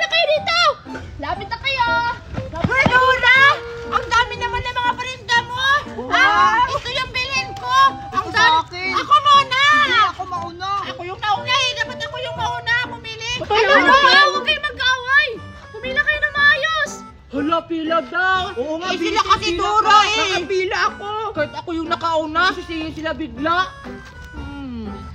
na kayo dito! Lapit na kayo! Hoy, Lola! Ang dami naman ng mga parinda mo! Ito yung bilhin ko! Ang dami! Ako muna! Ako mauna. Ako yung nauna eh! Dapat ako yung mauna pumili! Ano ba? Huwag kayo mag-away! Pumila kayo na maayos! Hala, pila daw. Oo nga, sila kasi duro eh! Nakapila ako. Kahit ako yung nakauna, sisihin sila bigla.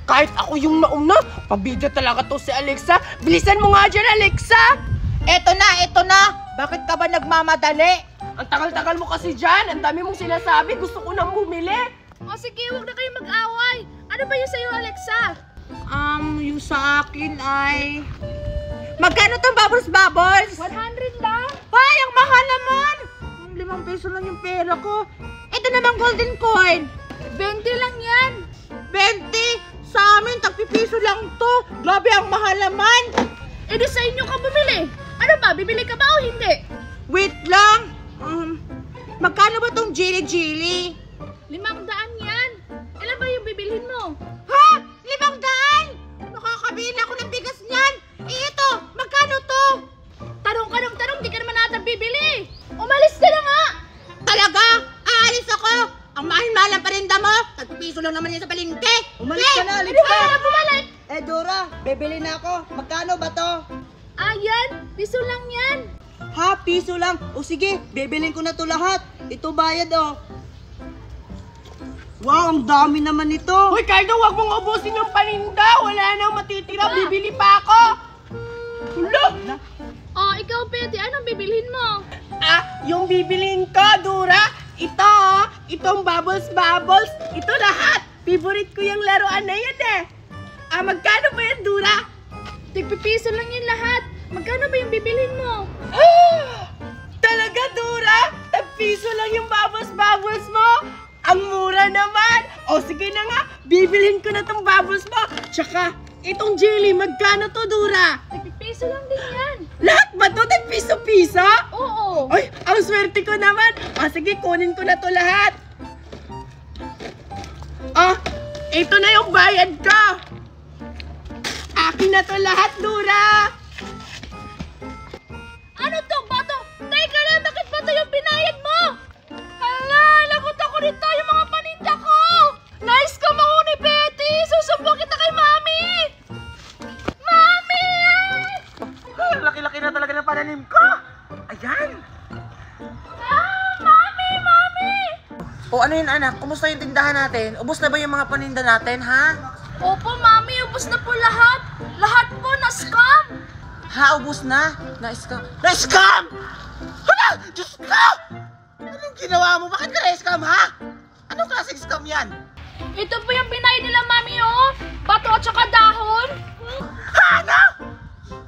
Kahit ako yung nauna, pabida talaga to si Alexa. Bilisan mo nga dyan, Alexa. Ito na! Bakit ka ba nagmamadali? Ang tagal-tagal mo kasi dyan. Ang dami mong sinasabi. Gusto ko nang bumili. O sige, huwag na kayo mag-away! Ano ba yun sa'yo, Alexa? Yung sa akin ay... Magkano tong bubbles? 100 lang? Ay, ang mahal naman! 5 peso lang yung pera ko. Ito naman golden coin. 20 lang yan! 20! Sa amin, tagpipiso lang to. Grabe, ang mahal naman. E di sa inyo ka bumili! Ano ba? Bibili ka ba o hindi? Wait lang. Magkano ba tong jili-jili? 500 yan! Ilan ba yung bibilhin mo? Ha? 500? Nakakabili ako ng bigas niyan. Ito, magkano to? Tanong ka ng tanong, di ka naman natin bibili! Umalis ka na nga! Talaga? Aalis ako. Ang mahal-mahal ang parinda mo. Tagpipiso lang naman yan sa palengke. Umalis ka na, Hindi ka na bumalik! Dora, bibili na ako. Magkano ba to? Ayan! Piso lang yan! Ha, piso lang. O sige, bibilin ko na to lahat. Ito bayad oh. Wow, ang dami naman ito. Hoy, Cardo, huwag mong ubusin yung paninda. Wala nang matitira. Bibili pa ako. Hala. Oh, ikaw, Betty, anong bibilhin mo? Yung bibiliin ko, Dura. Itong bubbles. Ito lahat. Favorite ko yung laruan na yan eh. Magkano ba yan, Dura? Tigpipiso lang yan lahat. Magkano ba yung bibilhin mo? Talaga, Dura? Tag-piso lang yung bubbles mo? Ang mura naman. O sige na nga, bibilhin ko na tong bubbles mo. Tsaka, itong jelly, magkano to, Dura? Tigpipiso lang din yan. Lahat ba to? Tag-piso-piso? Oo. Ay, ang swerte ko naman. Sige, kunin ko na to lahat. Ito na yung bayad ko. Akin na to lahat, Dura. Ano to, bato? Teka lang, bakit bato yung binayad mo? Hala, lagot ako dito yung mga paninda ko. Nice ka mo ni Betty. Susumbong kita kay Mami. Mami! Laki-laki na talaga ng pananim ko. Ayan. Mami! O ano yun, anak? Kumusta yung tindahan natin? Ubus na ba yung mga paninda natin, ha? Opo, Mami, ubos na po lahat. Lahat po na-scam. Ha, ubus na? Na-scam? Na-scam! Hala! Diyos ko! Anong ginawa mo? Bakit ka na-scam, ha? Anong klaseng scam yan? Ito po yung binayad nila, Mami, oh. Bato at saka dahon. Ano?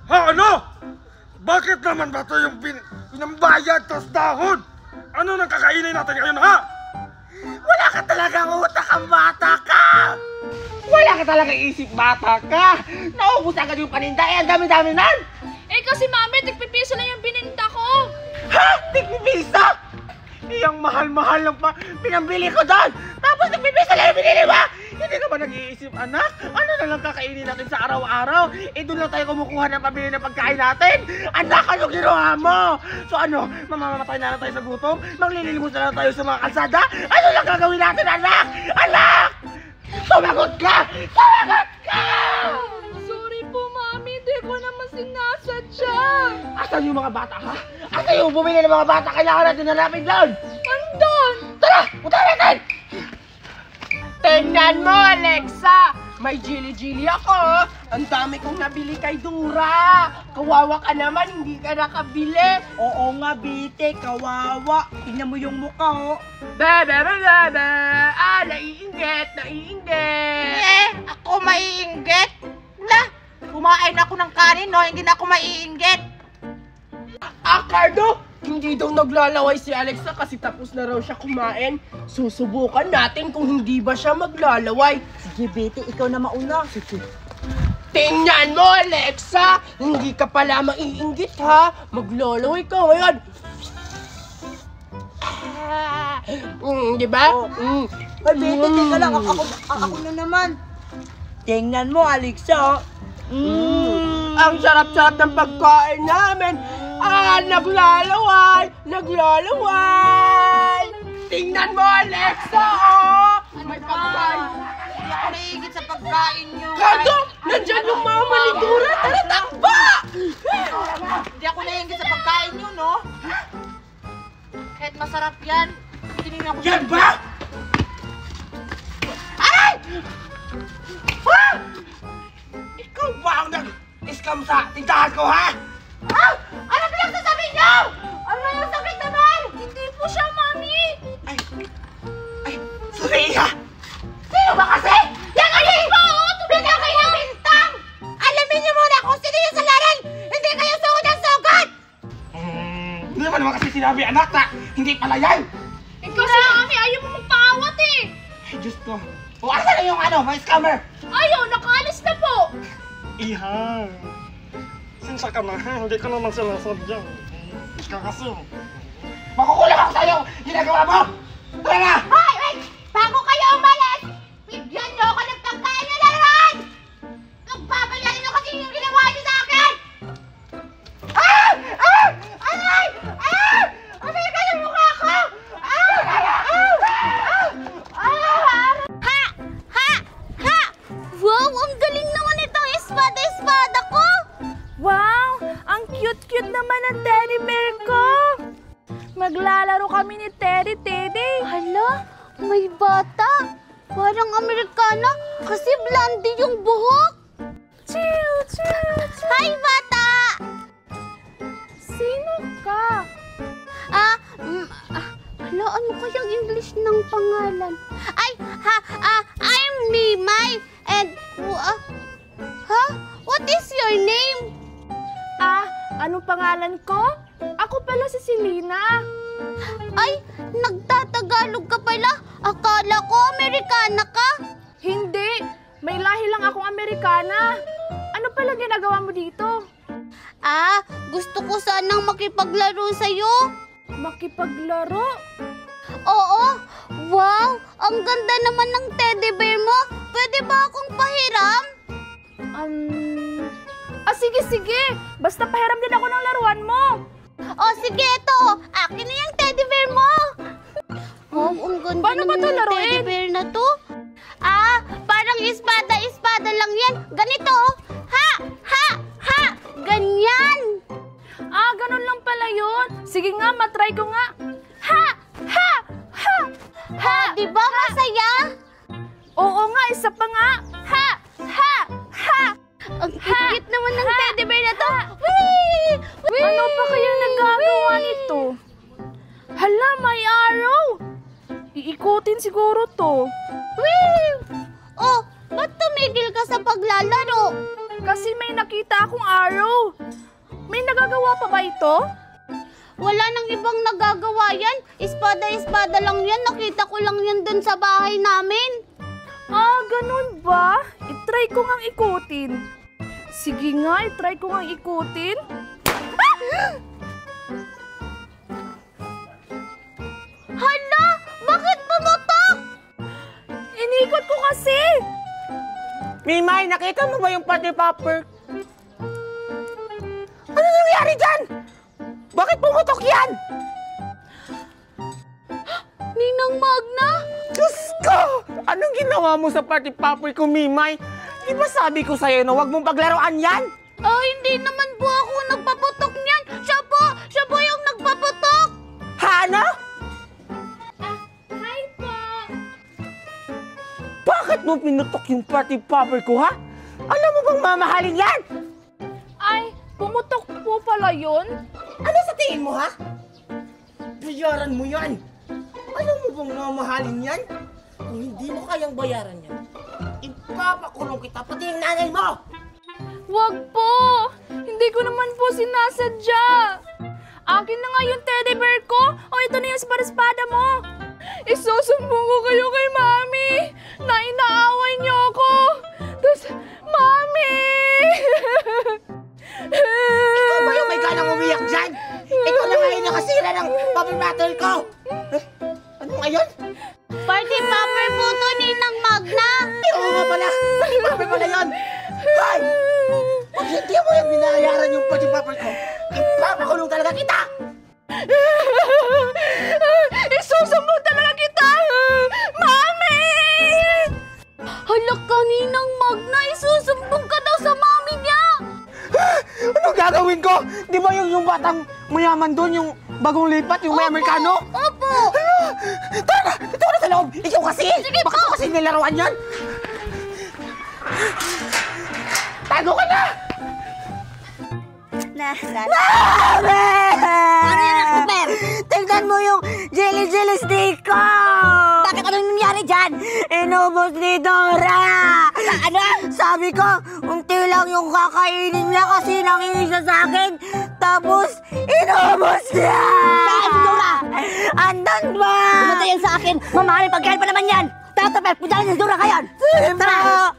Ha, ano? Bakit naman ba ito yung pinambayad tas dahon? Ano nang kakainin natin ngayon, ha? Wala ka talagang utak ang bata ka! Wala ka talagang isip bata ka! Naubos agad yung paninda, ang dami-dami nan! Eh kasi, Mami, tigpipiso lang yung bininda ko. Ha? Tigpipisa? Iyang mahal-mahal ng pinambili ko doon! Tapos tigpipisa lang yung binili mo! Hindi ka ba nag-iisip, anak? Ano na lang kakainin natin sa araw-araw? Doon lang tayo kumukuha ng pabili ng pagkain natin! Anak, ano ginawa mo? So ano, mamamatay na lang tayo sa gutom? Maglililimos na lang tayo sa mga kalsada? Ano lang gagawin natin, anak? Anak! Sumagot ka! Sumagot ka! Sorry po, Mami. Hindi ko naman sinasadya. Asan yung mga bata, ha? Asan yung bumili ng mga bata? Kailangan natin hanapin doon! Andun! Tara! Punta natin! Tingnan mo, Alexa! May jili-jili ako! Ang dami kong nabili kay Dura! Kawawa ka naman, hindi ka nakabili! Oo nga, Bite, kawawa. Tingnan mo yung mukha oh. Bebe! Naiinggit! Ako maiinggit. Kumain ako ng kanin, no? Hindi na ako maiinggit. Cardo! Hindi daw naglalaway si Alexa kasi tapos na raw siya kumain. Susubukan natin kung hindi ba siya maglalaway. Sige, Bite, ikaw na mauna. Sige. Tingnan mo, Alexa! Hindi ka pala maiinggit, ha? Maglalaway ka ngayon. Di ba? Ay, Bite, teka lang. Ako na naman. Tingnan mo, Alexa. Ang sarap-sarap ng pagkain namin. Naglalaway! Naglalaway! Tingnan mo, Alexa! Oh! May pagkain. Hindi ako naiigit sa pagkain nyo. Kato! Nandyan yung mama ni Dora! Tara, takba! Hindi ako naiigit sa pagkain nyo, no? Kahit masarap yan, hindi ako... Yan ba? Aray! Ha? Ikaw ba ang nag-scam sa tindahan ko, ha? Ano pinagsasabi nyo? Ano yung sakit naman? Hindi po siya, Mami! Ay, Sophia! Sino ba kasi? Yan kasi! Bigyan kayo ng bintang! Alamin niyo muna kung sino yung salaran! Hindi kayo sugod ng sugat! Hindi naman kasi sinabi, anak, na hindi pala yan! Eh kasi, Mami, ayaw mo magpaawat eh! Ay, Diyos ko. O, asa na yung mga scammer? Ayaw, nakaalis na po! Iha! Sinsa ka na, ha? Hindi ko naman sinasadya. Ika kasi. Makukulang ako sa'yo! Ginagawa mo! Tara na! Hoy! Wait! Bago kayo umalis! Bigyan niyo ako ng pagkain na laruan! Nagpapayain niyo kasi yung ginawa niyo sa akin! Ah! Ah! Aray! Ah! Aray ka yung mukha ko! Ah! Ah! Ah! Ah! Ha! Ha! Ha! Wow, ang galing naman itong espada ko! Wow! Ang cute-cute naman ng teddy bear ko! Maglalaro kami ni Teddy. Hala, may bata. Parang Amerikana kasi blondie yung buhok. Chill. Hi, bata! Sino ka? Hala, ano kayang English ng pangalan? I'm Mimay. And, what is your name? Anong pangalan ko? Ako pala si Selena. Ay, nagtatagalog ka pala. Akala ko Amerikana ka. Hindi. May lahi lang akong Amerikana. Ano pala ginagawa mo dito? Gusto ko sanang makipaglaro sa'yo. Makipaglaro? Oo. Wow, ang ganda naman ng teddy bear mo. Pwede ba akong pahiram? Sige. Basta pahiram din ako ng laruan mo. Sige, ito. Akin na yung teddy bear mo. Ang ganda Paano ba ito ng laruin? teddy bear na to. Parang espada lang yan. Ganito. Ha! Ganyan. Ganun lang pala yun. Sige nga, matry ko nga. Ha! Diba masaya? Oo nga, isa pa nga. Ha! Ang cute naman ng teddy bear na to. Wee! Ano pa kaya nagagawa nito? Hala, may araw. Iikutin siguro to. Wee! Oh, ba't tumigil ka sa paglalaro? Kasi may nakita akong araw. May nagagawa pa ba ito? Wala nang ibang nagagawa yan. Espada lang yan. Nakita ko lang yan dun sa bahay namin. Ganun ba? I-try ko ngang ikutin. Sige nga, i-try ko ngang ikutin. Hala! Bakit pumutok? Inikot ko kasi. Mimay, nakita mo ba yung party popper? Ano nangyari dyan? Bakit pumutok yan? Ninang Magna? Diyos ko! Anong ginawa mo sa party popper ko, Mimay? Di ba sabi ko sa'yo na huwag mong paglaruan yan? Hindi naman po ako nagpaputok niyan. Siya po yung nagpaputok. Ano? Hi po. Bakit mo pinutok yung party popper ko, ha? Alam mo bang mamahalin yan? Ay, pumutok po pala yun. Ano sa tingin mo, ha? Bayaran mo yan. Alam mo bang mamahalin yan? Kung hindi mo kayang bayaran yan, ipapakulong kita pati yung nanay mo! Wag po. Hindi ko naman po sinasadya. Akin na nga yung teddy bear ko. Ito na yung espada mo. Isusumbong ko kayo kay Mami na inaaway niyo ako. Tapos, Mami! Ikaw ba yung may ganang umiyak dyan? Ikaw na nga yung nakasira ng puppy battle ko! Ano ngayon? Party popper po to, Ninang Magna. Oo nga pala! Puppy popper pala yun! Hoy! Huwag Pag hindi mo yung binayaran yung pagsipapoy ko, ipapakulong talaga kita! Isusumbong talaga kita! Mami! Hala, kaninang Magna, isusumbong ka daw sa mami niya! Anong gagawin ko? Di ba yung batang mayaman doon, yung bagong lipat, yung may Amerikano? Opo! Tara! Ito na sa loob! Ikaw kasi! Sige Baka ito kasi nilaruan yan! Tago ka na! Ano yan ang super? Tingnan mo yung jelly stick ko! Bakit anong nangyari dyan? Inubos ni Dora! Ano? Sabi ko, unti lang yung kakainin niya kasi nangingi sa akin. Tapos, inubos niya! Saan si Dora? Andan ba? Pumunta yan sa akin. Mamahalin pagkain pa naman yan. Tatapel, punta lang si Dora kayon. Tara!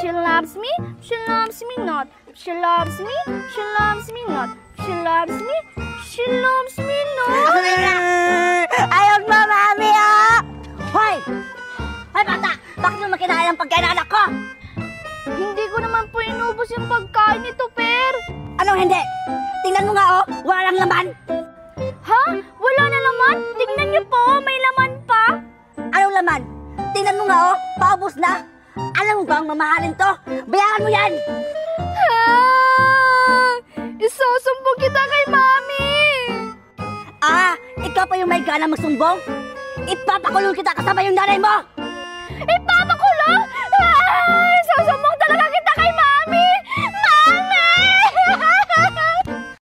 She loves me, she loves me not. She loves me, she loves me not. She loves me, she loves me not. Ayog mo, mami, ah! Hoy! Hoy, bata! Bakit mo makinain ang pagkain ng anak ko? Hindi ko naman po inubos yung pagkain nito, Per. Anong hindi? Tingnan mo nga, oh! Walang laman! Ha? Wala na laman? Tingnan niyo po, may laman pa. Anong laman? Tingnan mo nga, oh! Paubos na! Alam mo bang mamahalin to? Bayaran mo yan! Isusumbong kita kay Mami! Ah! Ikaw pa yung may gana magsumbong? Ipapakulong kita kasama yung nanay mo!